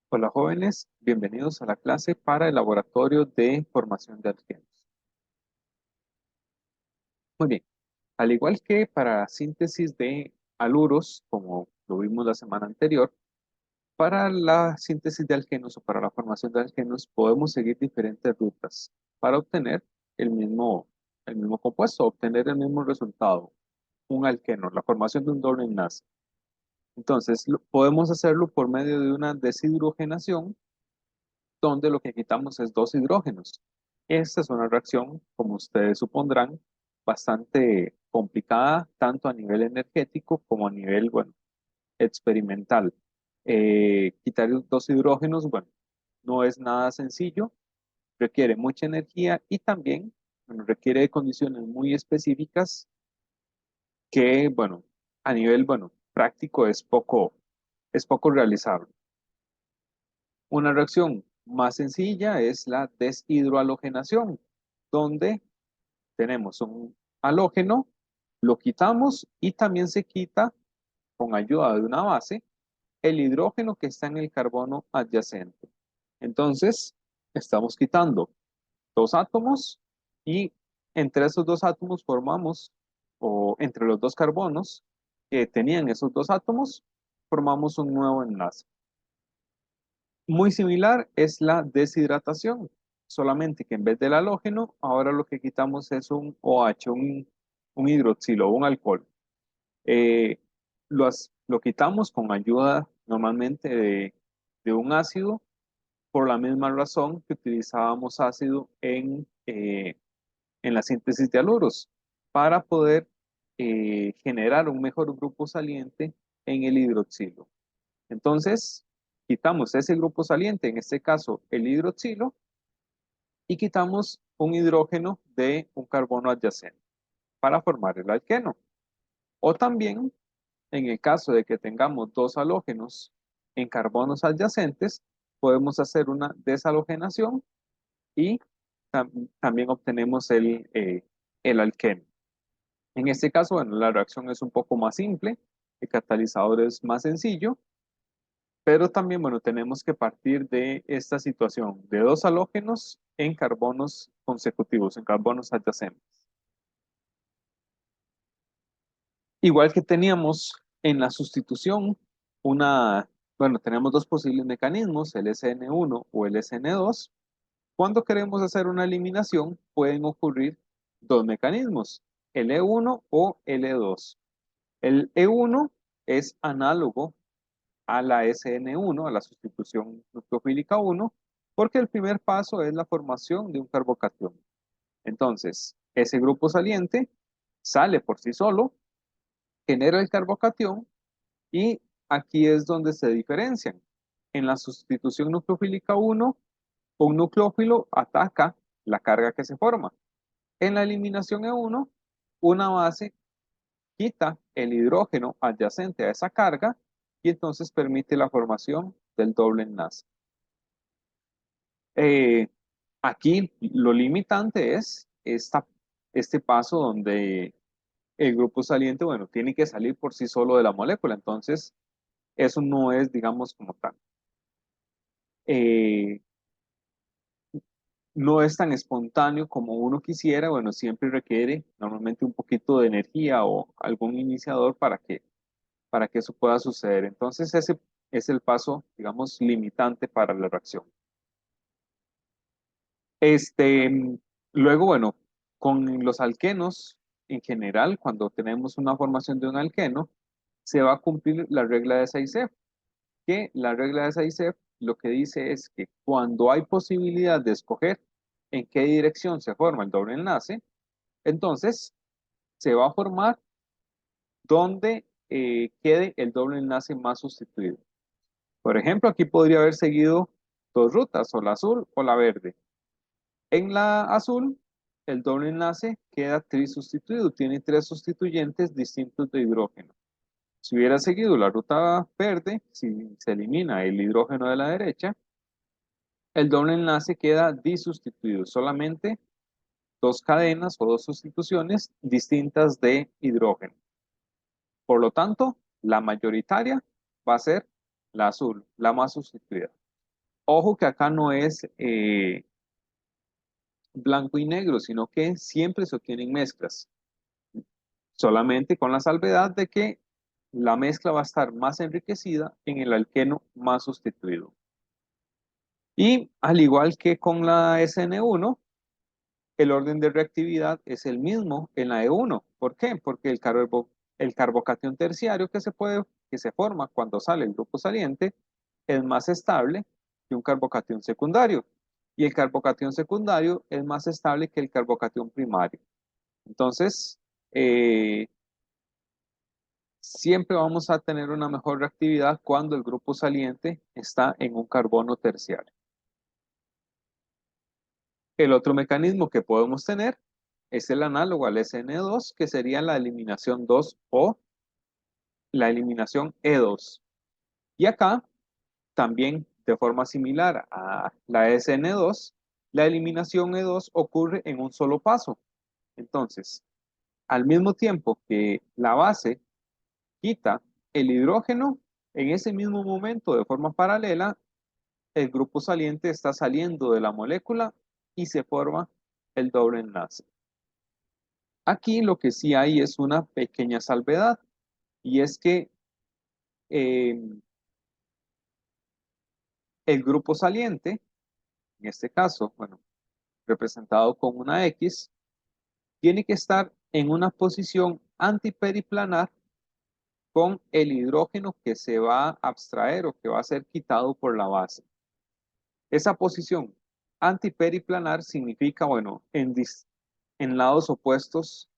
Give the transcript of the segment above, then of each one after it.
Hola jóvenes, bienvenidos a la clase para el laboratorio de formación de alquenos. Muy bien, al igual que para síntesis de haluros, como lo vimos la semana anterior, para la síntesis de alquenos o para la formación de alquenos podemos seguir diferentes rutas para obtener el mismo compuesto, obtener el mismo resultado, un alqueno, la formación de un doble enlace. Entonces, podemos hacerlo por medio de una deshidrogenación donde lo que quitamos es dos hidrógenos. Esta es una reacción, como ustedes supondrán, bastante complicada, tanto a nivel energético como a nivel, bueno, experimental. Quitar dos hidrógenos, bueno, no es nada sencillo, requiere mucha energía y también, bueno, requiere de condiciones muy específicas que, bueno, a nivel, bueno, práctico es poco realizable. Una reacción más sencilla es la deshidrohalogenación, donde tenemos un halógeno, lo quitamos y también se quita, con ayuda de una base, el hidrógeno que está en el carbono adyacente. Entonces, estamos quitando dos átomos y entre esos dos átomos formamos, o entre los dos carbonos que tenían esos dos átomos, formamos un nuevo enlace. Muy similar es la deshidratación, solamente que en vez del halógeno, ahora lo que quitamos es un OH, un hidroxilo, un alcohol. Eh, lo quitamos con ayuda normalmente de un ácido, por la misma razón que utilizábamos ácido en la síntesis de haluros, para poder generar un mejor grupo saliente en el hidroxilo. Entonces, quitamos ese grupo saliente, en este caso el hidroxilo, y quitamos un hidrógeno de un carbono adyacente para formar el alqueno. O también, en el caso de que tengamos dos halógenos en carbonos adyacentes, podemos hacer una deshalogenación y también obtenemos el alqueno. En este caso, bueno, la reacción es un poco más simple, el catalizador es más sencillo, pero también, bueno, tenemos que partir de esta situación de dos halógenos en carbonos consecutivos, en carbonos adyacentes. Igual que teníamos en la sustitución, bueno, tenemos dos posibles mecanismos, el SN1 o el SN2. Cuando queremos hacer una eliminación, pueden ocurrir dos mecanismos, el E1 o el E2. El E1 es análogo a la SN1, a la sustitución nucleofílica 1, porque el primer paso es la formación de un carbocatión. Entonces, ese grupo saliente sale por sí solo, genera el carbocatión y aquí es donde se diferencian. En la sustitución nucleofílica 1, un nucleófilo ataca la carga que se forma. En la eliminación E1, una base quita el hidrógeno adyacente a esa carga y entonces permite la formación del doble enlace. Eh, Aquí lo limitante es este paso donde el grupo saliente, bueno, tiene que salir por sí solo de la molécula, entonces eso no es, digamos, como tal. Eh, no es tan espontáneo como uno quisiera, bueno, siempre requiere normalmente un poquito de energía o algún iniciador para que eso pueda suceder. Entonces ese es el paso, digamos, limitante para la reacción. Este, luego, bueno, con los alquenos en general, cuando tenemos una formación de un alqueno, se va a cumplir la regla de 6F, que la regla de 6F lo que dice es que cuando hay posibilidad de escoger en qué dirección se forma el doble enlace, entonces se va a formar donde quede el doble enlace más sustituido. Por ejemplo, aquí podría haber seguido dos rutas, o la azul o la verde. En la azul, el doble enlace queda trisustituido, tiene tres sustituyentes distintos de hidrógeno. Si hubiera seguido la ruta verde, si se elimina el hidrógeno de la derecha, el doble enlace queda disustituido, solamente dos cadenas o dos sustituciones distintas de hidrógeno. Por lo tanto, la mayoritaria va a ser la azul, la más sustituida. Ojo que acá no es blanco y negro, sino que siempre se obtienen mezclas, solamente con la salvedad de que la mezcla va a estar más enriquecida en el alqueno más sustituido. Y al igual que con la SN1, el orden de reactividad es el mismo en la E1. ¿Por qué? Porque el carbocatión terciario que se forma cuando sale el grupo saliente es más estable que un carbocatión secundario. Y el carbocatión secundario es más estable que el carbocatión primario. Entonces, eh, siempre vamos a tener una mejor reactividad cuando el grupo saliente está en un carbono terciario. El otro mecanismo que podemos tener es el análogo al SN2, que sería la eliminación 2 o la eliminación E2. Y acá, también de forma similar a la SN2, la eliminación E2 ocurre en un solo paso. Entonces, al mismo tiempo que la base quita el hidrógeno, en ese mismo momento, de forma paralela, el grupo saliente está saliendo de la molécula y se forma el doble enlace. Aquí lo que sí hay es una pequeña salvedad, y es que eh, el grupo saliente, en este caso, bueno, representado con una X, tiene que estar en una posición antiperiplanar con el hidrógeno que se va a abstraer o que va a ser quitado por la base. Esa posición antiperiplanar significa, bueno, en lados opuestos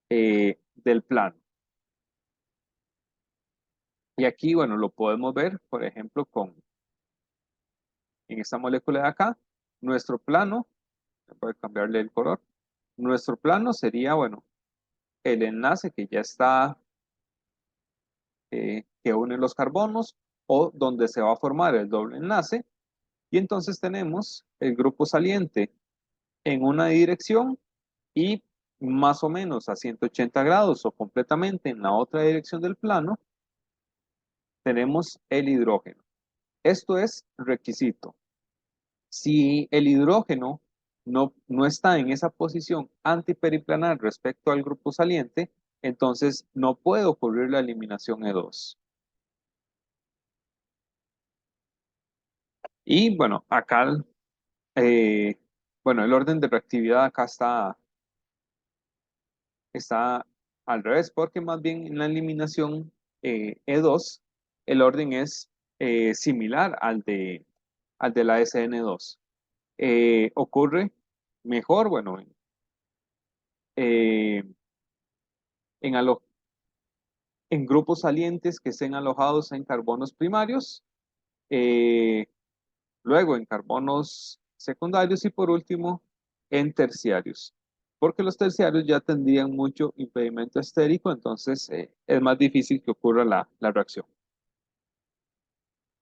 del plano. Y aquí, bueno, lo podemos ver, por ejemplo, en esta molécula de acá, nuestro plano, voy a cambiarle el color, nuestro plano sería, bueno, el enlace que ya está, que une los carbonos, o donde se va a formar el doble enlace, y entonces tenemos el grupo saliente en una dirección y más o menos a 180 grados o completamente en la otra dirección del plano, tenemos el hidrógeno. Esto es requisito. Si el hidrógeno no está en esa posición antiperiplanar respecto al grupo saliente, entonces no puede ocurrir la eliminación E2. Y bueno, acá, eh, bueno, el orden de reactividad acá está al revés, porque más bien en la eliminación E2, el orden es similar al de la SN2. Ocurre mejor, bueno, eh, en, alo- en grupos salientes que estén alojados en carbonos primarios, eh, luego en carbonos secundarios y por último en terciarios. Porque los terciarios ya tendrían mucho impedimento estérico, entonces es más difícil que ocurra la reacción.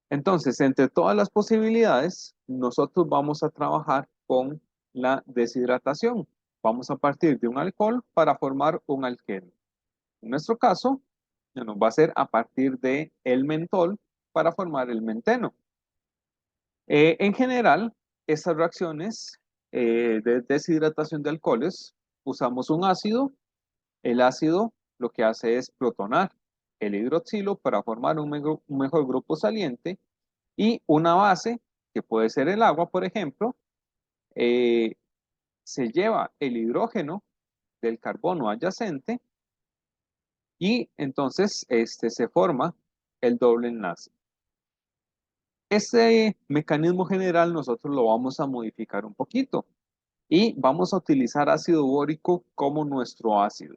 Entonces, entre todas las posibilidades, nosotros vamos a trabajar con la deshidratación. Vamos a partir de un alcohol para formar un alqueno. En nuestro caso, ya nos va a ser a partir de el mentol para formar el menteno. En general, estas reacciones de deshidratación de alcoholes, usamos un ácido. El ácido lo que hace es protonar el hidroxilo para formar un mejor grupo saliente, y una base, que puede ser el agua, por ejemplo, eh, se lleva el hidrógeno del carbono adyacente y entonces se forma el doble enlace. Este mecanismo general nosotros lo vamos a modificar un poquito y vamos a utilizar ácido bórico como nuestro ácido.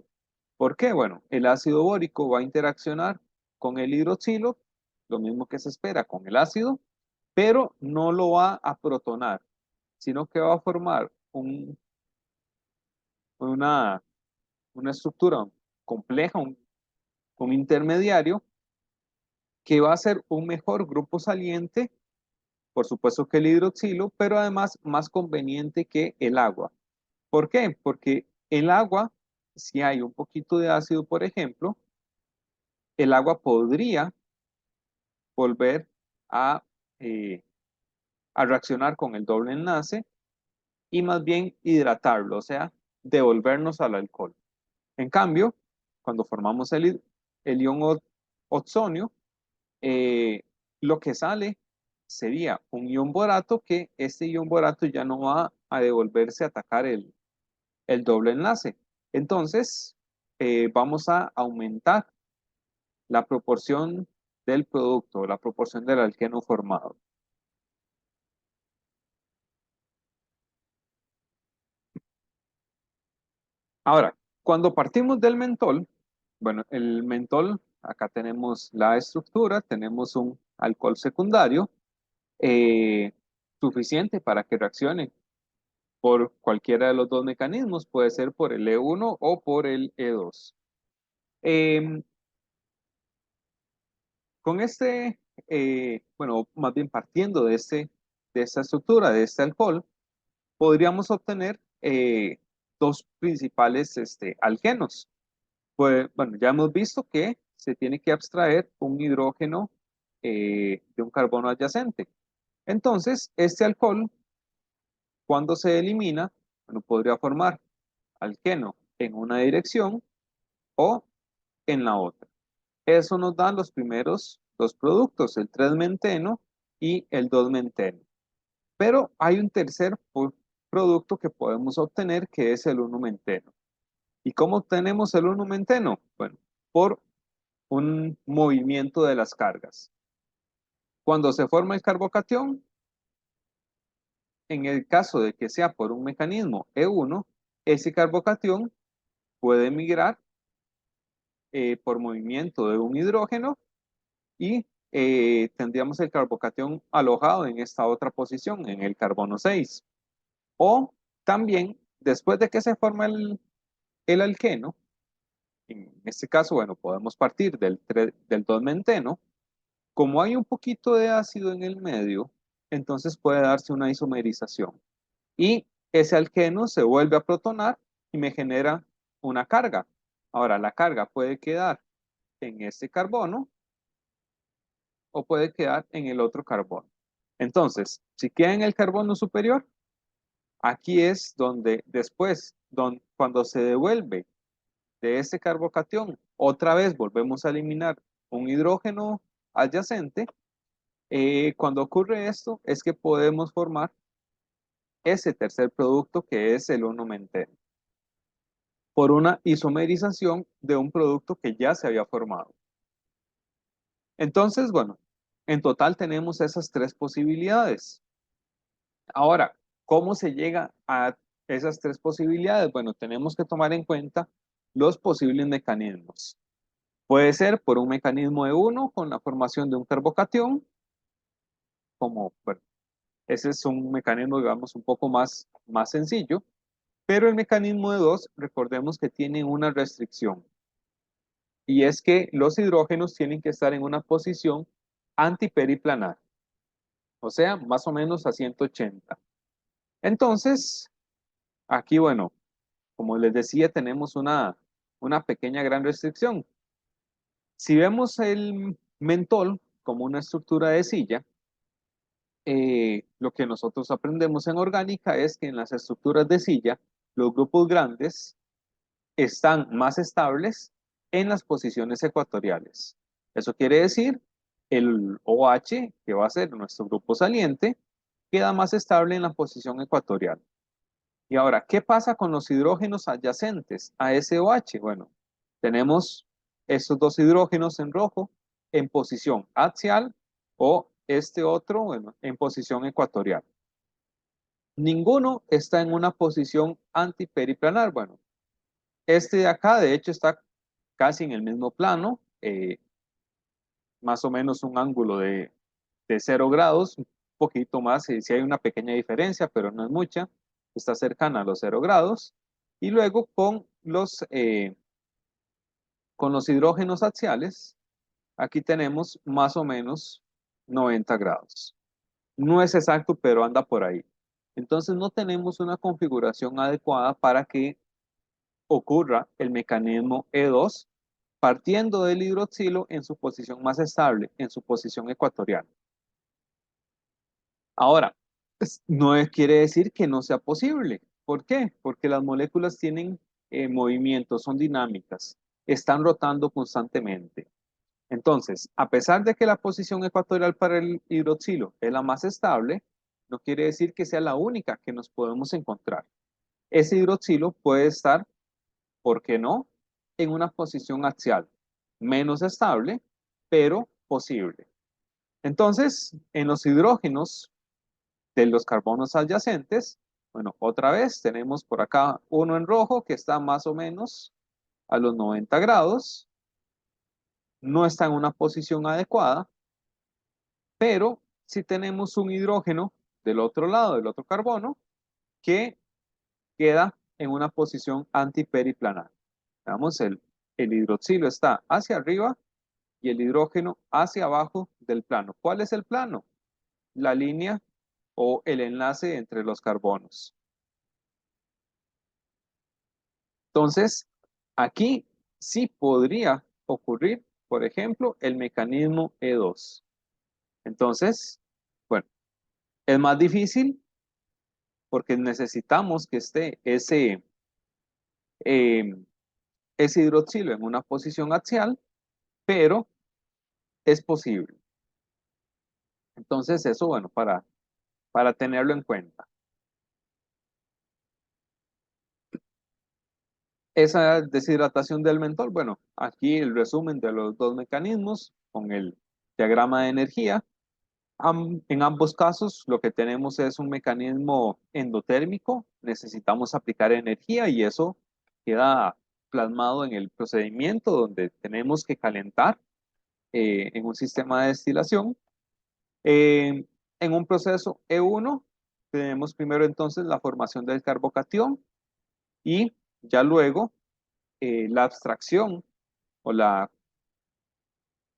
¿Por qué? Bueno, el ácido bórico va a interaccionar con el hidroxilo, lo mismo que se espera con el ácido, pero no lo va a protonar, sino que va a formar una, una estructura compleja, un intermediario, que va a ser un mejor grupo saliente, por supuesto que el hidroxilo, pero además más conveniente que el agua. ¿Por qué? Porque el agua, si hay un poquito de ácido, por ejemplo, el agua podría volver a, eh, a reaccionar con el doble enlace y más bien hidratarlo, o sea, devolvernos al alcohol. En cambio, cuando formamos el ion oxonio, eh, lo que sale sería un ion borato, que este ion borato ya no va a devolverse a atacar el doble enlace. Entonces, vamos a aumentar la proporción del producto, la proporción del alqueno formado. Ahora, cuando partimos del mentol, bueno, el mentol, acá tenemos la estructura, tenemos un alcohol secundario eh, suficiente para que reaccione por cualquiera de los dos mecanismos, puede ser por el E1 o por el E2. Em, con bueno, más bien partiendo de esta estructura, de este alcohol, podríamos obtener dos principales alquenos. Pues, bueno, ya hemos visto que se tiene que abstraer un hidrógeno de un carbono adyacente. Entonces, este alcohol, cuando se elimina, bueno, podría formar alqueno en una dirección o en la otra. Eso nos da los primeros dos productos, el 3-menteno y el 2-menteno. Pero hay un tercer producto que podemos obtener que es el 1-menteno. ¿Y cómo obtenemos el 1-menteno? Bueno, por un movimiento de las cargas. Cuando se forma el carbocatión, en el caso de que sea por un mecanismo E1, ese carbocatión puede migrar por movimiento de un hidrógeno y tendríamos el carbocatión alojado en esta otra posición, en el carbono 6. O también, después de que se forma el alqueno, en este caso, bueno, podemos partir del 2-menteno. Como hay un poquito de ácido en el medio, entonces puede darse una isomerización. Y ese alqueno se vuelve a protonar y me genera una carga. Ahora, la carga puede quedar en este carbono o puede quedar en el otro carbono. Entonces, si queda en el carbono superior, aquí es donde después, cuando se devuelve de este carbocatión, otra vez volvemos a eliminar un hidrógeno adyacente. Cuando ocurre esto, es que podemos formar ese tercer producto que es el 1-menteno, por una isomerización de un producto que ya se había formado. Entonces, bueno, en total tenemos esas tres posibilidades. Ahora, ¿cómo se llega a esas tres posibilidades? Bueno, tenemos que tomar en cuenta los posibles mecanismos. Puede ser por un mecanismo de uno con la formación de un carbocatión, como, bueno, ese es un mecanismo, digamos, un poco más sencillo, pero el mecanismo de dos, recordemos que tiene una restricción, y es que los hidrógenos tienen que estar en una posición antiperiplanar, o sea, más o menos a 180. Entonces, aquí, bueno, como les decía, tenemos una pequeña gran restricción. Si vemos el mentol como una estructura de silla, lo que nosotros aprendemos en orgánica es que en las estructuras de silla, los grupos grandes están más estables en las posiciones ecuatoriales. Eso quiere decir, el OH, que va a ser nuestro grupo saliente, queda más estable en la posición ecuatorial. Y ahora, ¿qué pasa con los hidrógenos adyacentes a ese OH? Bueno, tenemos estos dos hidrógenos en rojo en posición axial o este otro, bueno, en posición ecuatorial. Ninguno está en una posición antiperiplanar. Bueno, este de acá, de hecho, está casi en el mismo plano, más o menos un ángulo de 0 grados, un poquito más, si hay una pequeña diferencia, pero no es mucha, está cercana a los 0 grados. Y luego con los hidrógenos axiales, aquí tenemos más o menos 90 grados. No es exacto, pero anda por ahí. Entonces no tenemos una configuración adecuada para que ocurra el mecanismo E2 partiendo del hidroxilo en su posición más estable, en su posición ecuatorial. Ahora, No quiere decir que no sea posible. ¿Por qué? Porque las moléculas tienen movimiento, son dinámicas, están rotando constantemente. Entonces, a pesar de que la posición ecuatorial para el hidroxilo es la más estable, no quiere decir que sea la única que nos podemos encontrar. Ese hidroxilo puede estar, ¿por qué no?, en una posición axial menos estable, pero posible. Entonces, en los hidrógenos de los carbonos adyacentes, bueno, otra vez tenemos por acá uno en rojo que está más o menos a los 90 grados, no está en una posición adecuada, pero si tenemos un hidrógeno del otro lado, del otro carbono, que queda en una posición antiperiplanar. Veamos, el hidroxilo está hacia arriba y el hidrógeno hacia abajo del plano. ¿Cuál es el plano? La línea o el enlace entre los carbonos. Entonces, aquí sí podría ocurrir, por ejemplo, el mecanismo E2. Entonces, bueno, es más difícil porque necesitamos que esté eh, ese hidroxilo en una posición axial, pero es posible. Entonces, eso, bueno, para tenerlo en cuenta. Esa deshidratación del mentol, bueno, aquí el resumen de los dos mecanismos con el diagrama de energía. En ambos casos, lo que tenemos es un mecanismo endotérmico, necesitamos aplicar energía y eso queda plasmado en el procedimiento donde tenemos que calentar en un sistema de destilación. Eh, en un proceso E1, tenemos primero entonces la formación del carbocatión y ya luego la abstracción o la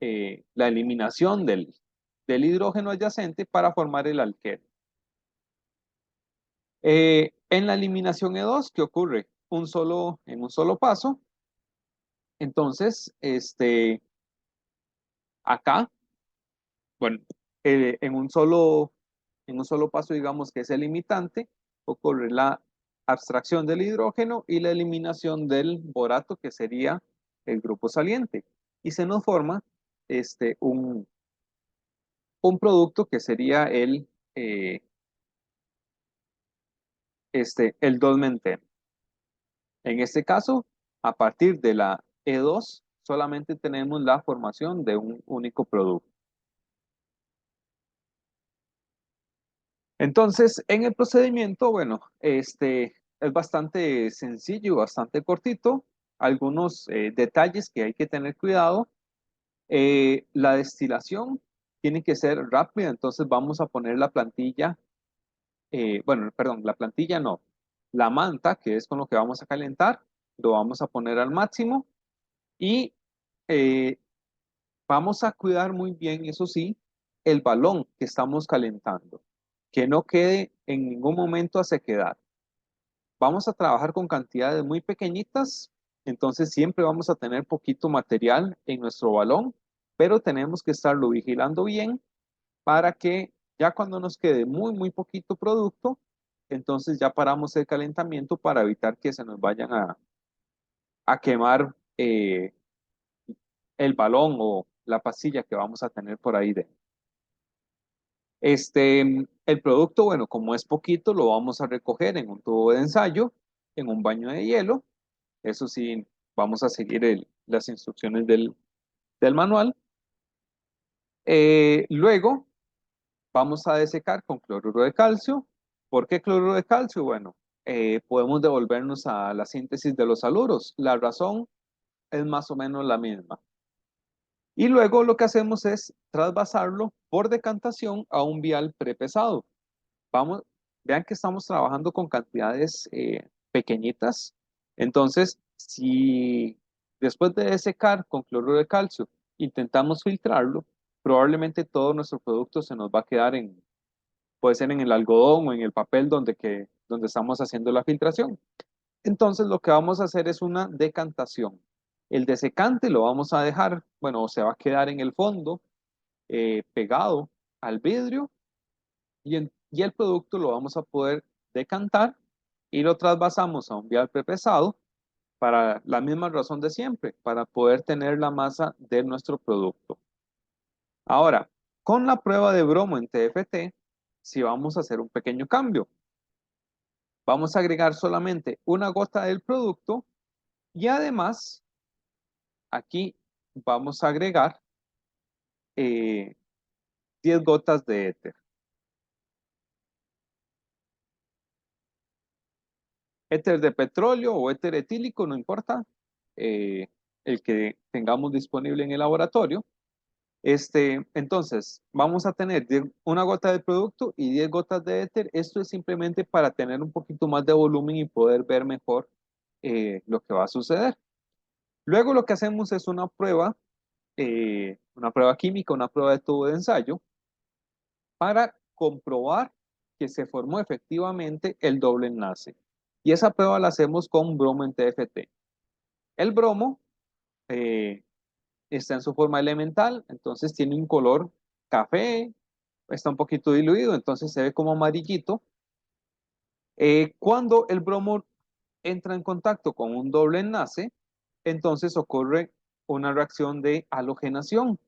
eliminación del hidrógeno adyacente para formar el alqueno. En la eliminación E2, ¿qué ocurre? En un solo paso. Entonces, acá, bueno, en un solo paso, digamos que es el limitante, ocurre la abstracción del hidrógeno y la eliminación del borato, que sería el grupo saliente. Y se nos forma un producto que sería el 2-menteno. En este caso, a partir de la E2, solamente tenemos la formación de un único producto. Entonces, en el procedimiento, bueno, es bastante sencillo, bastante cortito. Algunos detalles que hay que tener cuidado. La destilación tiene que ser rápida, entonces vamos a poner la plantilla, bueno, perdón, la plantilla no, la manta, que es con lo que vamos a calentar, lo vamos a poner al máximo y eh, vamos a cuidar muy bien, eso sí, el balón que estamos calentando, que no quede en ningún momento a sequedad. Vamos a trabajar con cantidades muy pequeñitas, entonces siempre vamos a tener poquito material en nuestro balón, pero tenemos que estarlo vigilando bien para que ya cuando nos quede muy, muy poquito producto, entonces ya paramos el calentamiento para evitar que se nos vayan a quemar el balón o la pastilla que vamos a tener por ahí dentro. El producto, bueno, como es poquito, lo vamos a recoger en un tubo de ensayo, en un baño de hielo. Eso sí, vamos a seguir las instrucciones del manual. Luego, vamos a desecar con cloruro de calcio. ¿Por qué cloruro de calcio? Bueno, podemos devolvernos a la síntesis de los haluros. La razón es más o menos la misma. Y luego lo que hacemos es trasvasarlo por decantación a un vial prepesado. Vamos, vean que estamos trabajando con cantidades pequeñitas. Entonces, si después de secar con cloruro de calcio intentamos filtrarlo, probablemente todo nuestro producto se nos va a quedar puede ser en el algodón o en el papel donde estamos haciendo la filtración. Entonces, lo que vamos a hacer es una decantación. El desecante lo vamos a dejar, bueno, se va a quedar en el fondo, pegado al vidrio, y y el producto lo vamos a poder decantar y lo trasvasamos a un vial prepesado para la misma razón de siempre, para poder tener la masa de nuestro producto. Ahora, con la prueba de bromo en TFT, si vamos a hacer un pequeño cambio, vamos a agregar solamente una gota del producto y además aquí vamos a agregar 10 gotas de éter. Éter de petróleo o éter etílico, no importa, eh, el que tengamos disponible en el laboratorio. Entonces, vamos a tener una gota de producto y 10 gotas de éter. Esto es simplemente para tener un poquito más de volumen y poder ver mejor lo que va a suceder. Luego lo que hacemos es una prueba química, una prueba de tubo de ensayo, para comprobar que se formó efectivamente el doble enlace. Y esa prueba la hacemos con bromo en TFT. El bromo eh, está en su forma elemental, entonces tiene un color café, está un poquito diluido, entonces se ve como amarillito. Cuando el bromo entra en contacto con un doble enlace, entonces ocurre una reacción de halogenación.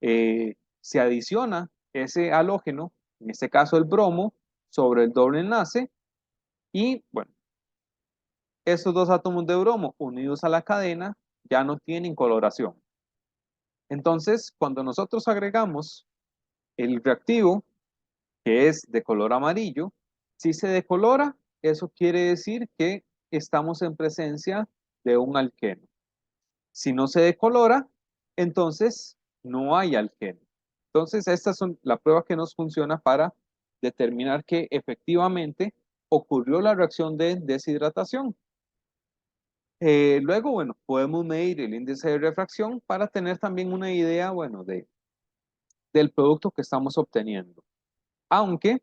Se adiciona ese halógeno, en este caso el bromo, sobre el doble enlace y bueno, estos dos átomos de bromo unidos a la cadena ya no tienen coloración. Entonces, cuando nosotros agregamos el reactivo, que es de color amarillo, si se decolora, eso quiere decir que estamos en presencia de un alqueno. Si no se decolora, entonces no hay alqueno. Entonces, estas son la prueba que nos funciona para determinar que efectivamente ocurrió la reacción de deshidratación. Luego, bueno, podemos medir el índice de refracción para tener también una idea, bueno, del producto que estamos obteniendo. Aunque,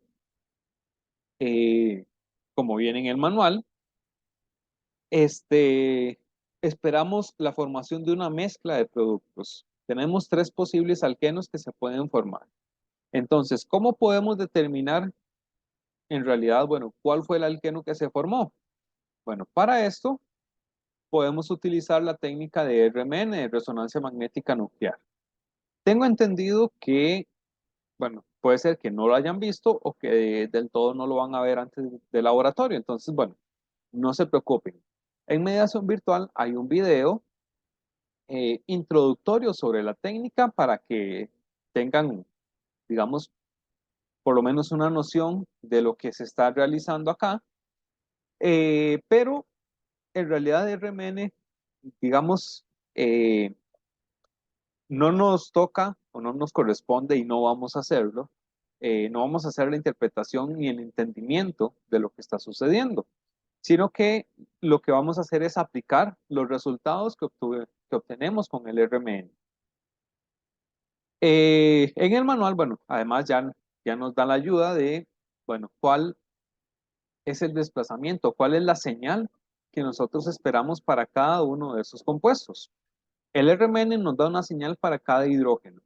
eh, como viene en el manual, este, esperamos la formación de una mezcla de productos. Tenemos tres posibles alquenos que se pueden formar. Entonces, ¿cómo podemos determinar en realidad, bueno, cuál fue el alqueno que se formó? Bueno, para esto podemos utilizar la técnica de RMN, de resonancia magnética nuclear. Tengo entendido que, bueno, puede ser que no lo hayan visto o que del todo no lo van a ver antes del laboratorio. Entonces, bueno, no se preocupen. En mediación virtual hay un video introductorio sobre la técnica para que tengan, digamos, por lo menos una noción de lo que se está realizando acá. Pero en realidad RMN, digamos, eh, no nos toca o no nos corresponde y no vamos a hacerlo. No vamos a hacer la interpretación ni el entendimiento de lo que está sucediendo, sino que lo que vamos a hacer es aplicar los resultados que obtenemos con el RMN. En el manual, bueno, además ya nos da la ayuda de, bueno, cuál es el desplazamiento, cuál es la señal que nosotros esperamos para cada uno de esos compuestos. El RMN nos da una señal para cada hidrógeno.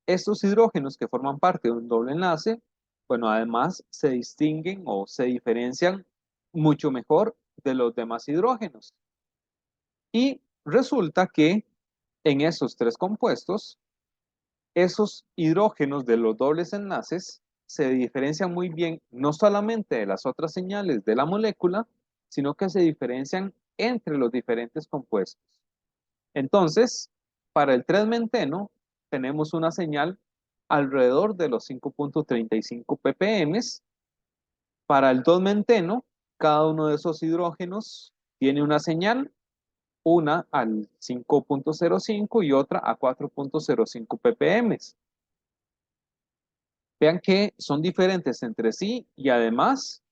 Estos hidrógenos que forman parte de un doble enlace, bueno, además se distinguen o se diferencian mucho mejor de los demás hidrógenos. Y resulta que en esos tres compuestos, esos hidrógenos de los dobles enlaces se diferencian muy bien, no solamente de las otras señales de la molécula, sino que se diferencian entre los diferentes compuestos. Entonces, para el 3-menteno tenemos una señal alrededor de los 5.35 ppm. Para el 2-menteno, cada uno de esos hidrógenos tiene una señal, una al 5.05 y otra a 4.05 ppm. Vean que son diferentes entre sí y además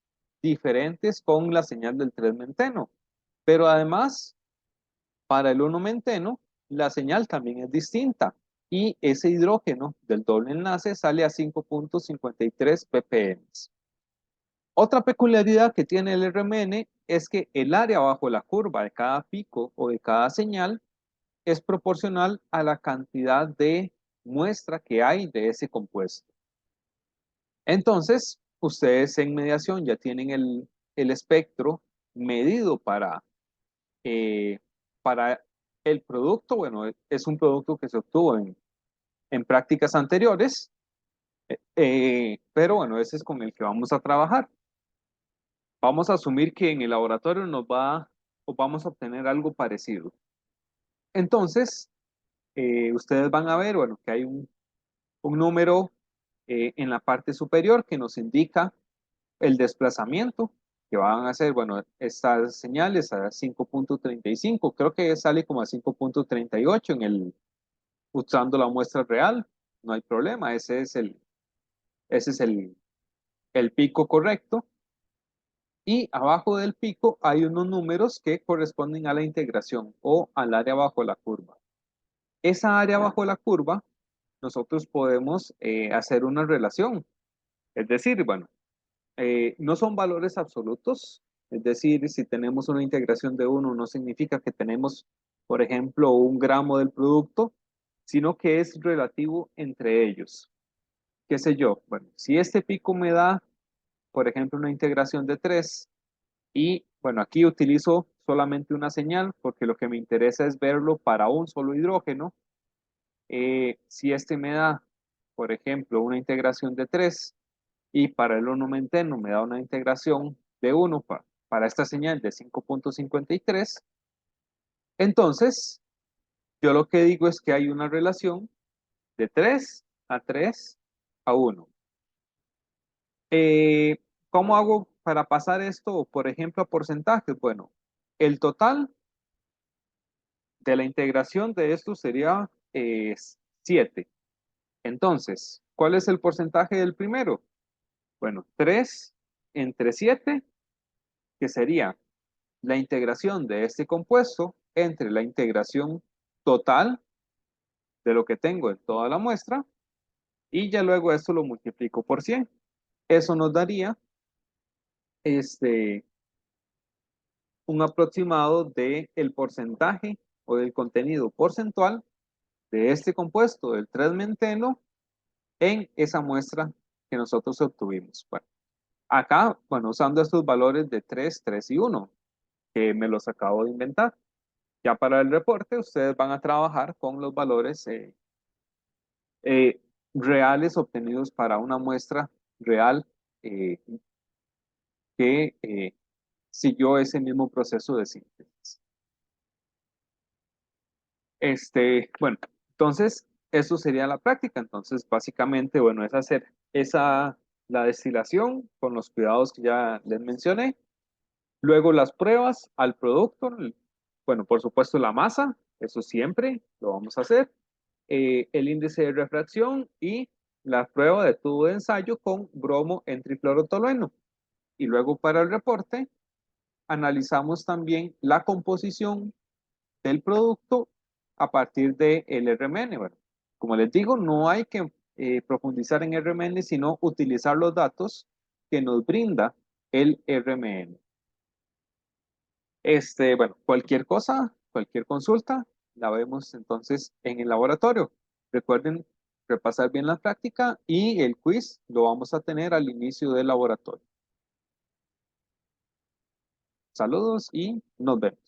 diferentes con la señal del 3-menteno. Pero además, para el 1-menteno, la señal también es distinta y ese hidrógeno del doble enlace sale a 5.53 ppm. Otra peculiaridad que tiene el RMN es que el área bajo la curva de cada pico o de cada señal es proporcional a la cantidad de muestra que hay de ese compuesto. Entonces, ustedes en mediación ya tienen el espectro medido eh, para el producto. Bueno, es un producto que se obtuvo en prácticas anteriores, pero bueno, ese es con el que vamos a trabajar. Vamos a asumir que en el laboratorio o vamos a obtener algo parecido. Entonces, ustedes van a ver, bueno, que hay un número en la parte superior que nos indica el desplazamiento que van a hacer, bueno, estas señales a 5.35, creo que sale como a 5.38 usando la muestra real, no hay problema, ese es el pico correcto. Y abajo del pico hay unos números que corresponden a la integración o al área bajo la curva. Esa área bajo la curva, nosotros podemos hacer una relación. Es decir, bueno, no son valores absolutos. Es decir, si tenemos una integración de 1, no significa que tenemos, por ejemplo, 1 gramo del producto, sino que es relativo entre ellos. ¿Qué sé yo? Bueno, si este pico me da, por ejemplo, una integración de 3, y bueno, aquí utilizo solamente una señal porque lo que me interesa es verlo para un solo hidrógeno. Si este me da, por ejemplo, una integración de 3 y para el onomenteno me da una integración de 1 para esta señal de 5.53, entonces yo lo que digo es que hay una relación de 3 a 3 a 1. Eh, ¿Cómo hago para pasar esto, por ejemplo, a porcentajes? Bueno, el total de la integración de esto sería 7. Entonces, ¿cuál es el porcentaje del primero? Bueno, 3 entre 7, que sería la integración de este compuesto entre la integración total de lo que tengo en toda la muestra, y ya luego esto lo multiplico por 100. Eso nos daría este, un aproximado del porcentaje o del contenido porcentual de este compuesto del 3-menteno en esa muestra que nosotros obtuvimos. Bueno, acá, bueno, usando estos valores de 3, 3 y 1, que me los acabo de inventar. Ya para el reporte, ustedes van a trabajar con los valores eh, reales obtenidos para una muestra real eh, que siguió ese mismo proceso de síntesis. Bueno, entonces, eso sería la práctica. Entonces, básicamente, bueno, es hacer la destilación con los cuidados que ya les mencioné. Luego las pruebas al producto, bueno, por supuesto la masa, eso siempre lo vamos a hacer. El índice de refracción y la prueba de tubo de ensayo con bromo en trifluorotolueno. Y luego para el reporte analizamos también la composición del producto a partir del RMN. Bueno, como les digo, no hay que profundizar en RMN, sino utilizar los datos que nos brinda el RMN. Bueno, cualquier cosa, cualquier consulta, la vemos entonces en el laboratorio. Recuerden repasar bien la práctica y el quiz lo vamos a tener al inicio del laboratorio. Saludos y nos vemos.